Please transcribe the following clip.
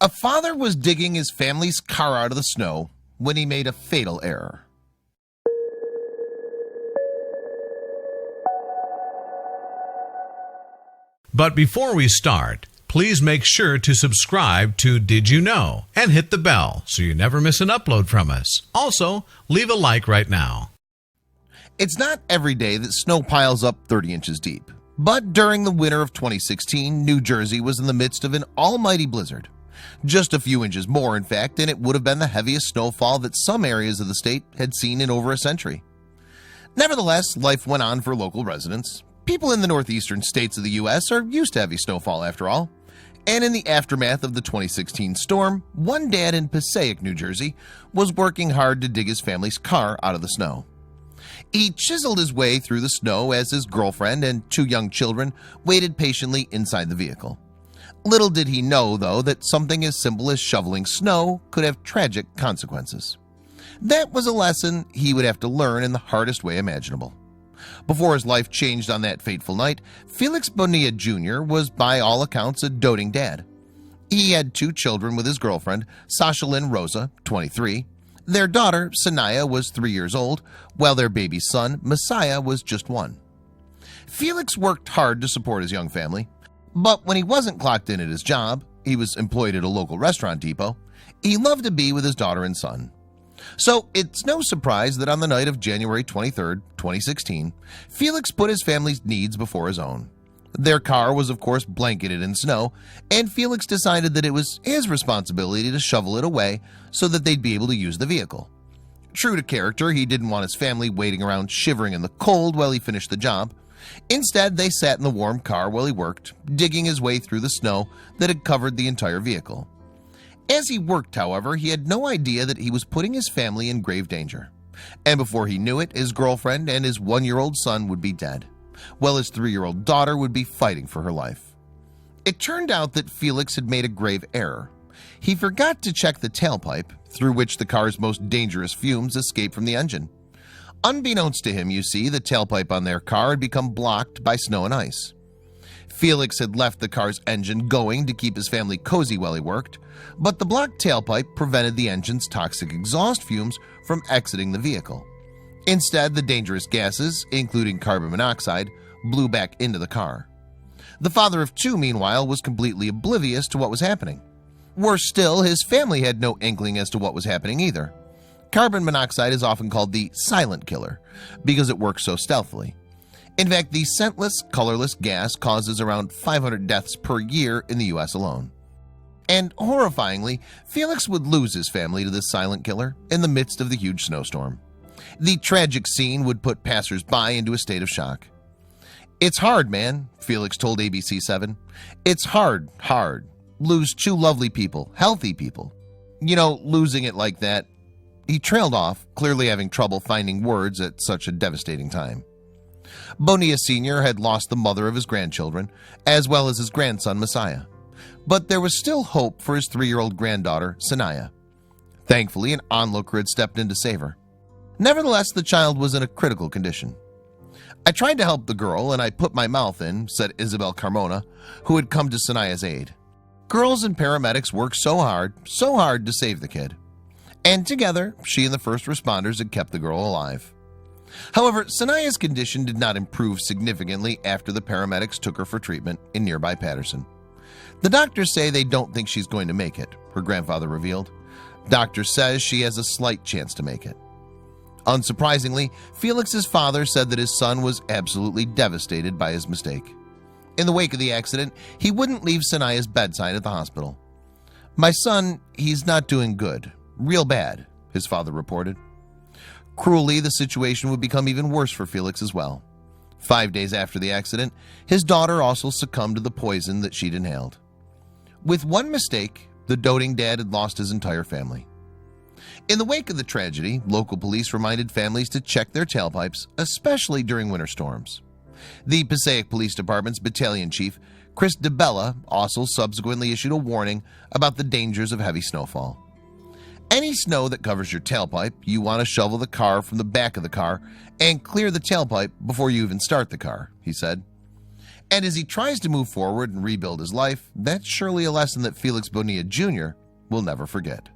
A father was digging his family's car out of the snow when he made a fatal error. But before we start, please make sure to subscribe to Did You Know and hit the bell so you never miss an upload from us. Also, leave a like right now. It's not every day that snow piles up 30 inches deep, but during the winter of 2016, New Jersey was in the midst of an almighty blizzard. Just a few inches more, in fact, and it would have been the heaviest snowfall that some areas of the state had seen in over a century. Nevertheless, life went on for local residents. People in the northeastern states of the U.S. are used to heavy snowfall after all. And in the aftermath of the 2016 storm, one dad in Passaic, New Jersey, was working hard to dig his family's car out of the snow. He chiseled his way through the snow as his girlfriend and two young children waited patiently inside the vehicle. Little did he know, though, that something as simple as shoveling snow could have tragic consequences. That was a lesson he would have to learn in the hardest way imaginable. Before his life changed on that fateful night, Felix Bonilla Jr. was by all accounts a doting dad. He had two children with his girlfriend, Sasha Lynn Rosa, 23. Their daughter, Sanaya, was 3 years old, while their baby son, Messiah, was just 1. Felix worked hard to support his young family, but when he wasn't clocked in at his job, he was employed at a local restaurant depot, he loved to be with his daughter and son. So it's no surprise that on the night of January 23, 2016, Felix put his family's needs before his own. Their car was of course blanketed in snow, and Felix decided that it was his responsibility to shovel it away so that they'd be able to use the vehicle. True to character, he didn't want his family waiting around shivering in the cold while he finished the job. Instead, they sat in the warm car while he worked, digging his way through the snow that had covered the entire vehicle. As he worked, however, he had no idea that he was putting his family in grave danger. And before he knew it, his girlfriend and his 1-year-old son would be dead, while his 3-year-old daughter would be fighting for her life. It turned out that Felix had made a grave error. He forgot to check the tailpipe, through which the car's most dangerous fumes escape from the engine. Unbeknownst to him, you see, the tailpipe on their car had become blocked by snow and ice. Felix had left the car's engine going to keep his family cozy while he worked, but the blocked tailpipe prevented the engine's toxic exhaust fumes from exiting the vehicle. Instead, the dangerous gases, including carbon monoxide, blew back into the car. The father of two, meanwhile, was completely oblivious to what was happening. Worse still, his family had no inkling as to what was happening either. Carbon monoxide is often called the silent killer because it works so stealthily. In fact, the scentless, colorless gas causes around 500 deaths per year in the US alone. And horrifyingly, Felix would lose his family to this silent killer in the midst of the huge snowstorm. The tragic scene would put passers-by into a state of shock. "It's hard, man," Felix told ABC7. "It's hard. Lose two lovely people, healthy people. You know, losing it like that." He trailed off, clearly having trouble finding words at such a devastating time. Bonilla Sr. had lost the mother of his grandchildren, as well as his grandson, Messiah. But there was still hope for his 3-year-old granddaughter, Sanaya. Thankfully, an onlooker had stepped in to save her. Nevertheless, the child was in a critical condition. "I tried to help the girl, and I put my mouth in," said Isabel Carmona, who had come to Sanaya's aid. Girls and paramedics worked so hard to save the kid. And together, she and the first responders had kept the girl alive. However, Sanaya's condition did not improve significantly after the paramedics took her for treatment in nearby Patterson. "The doctors say they don't think she's going to make it," her grandfather revealed. "Doctor says she has a slight chance to make it." Unsurprisingly, Felix's father said that his son was absolutely devastated by his mistake. In the wake of the accident, he wouldn't leave Sanaya's bedside at the hospital. "My son, he's not doing good. Real bad," his father reported. Cruelly, the situation would become even worse for Felix as well. 5 days after the accident, his daughter also succumbed to the poison that she'd inhaled. With one mistake, the doting dad had lost his entire family. In the wake of the tragedy, local police reminded families to check their tailpipes, especially during winter storms. The Passaic Police Department's battalion chief, Chris DeBella, also subsequently issued a warning about the dangers of heavy snowfall. "Any snow that covers your tailpipe, you want to shovel the car from the back of the car and clear the tailpipe before you even start the car," he said. And as he tries to move forward and rebuild his life, that's surely a lesson that Felix Bonilla Jr. will never forget.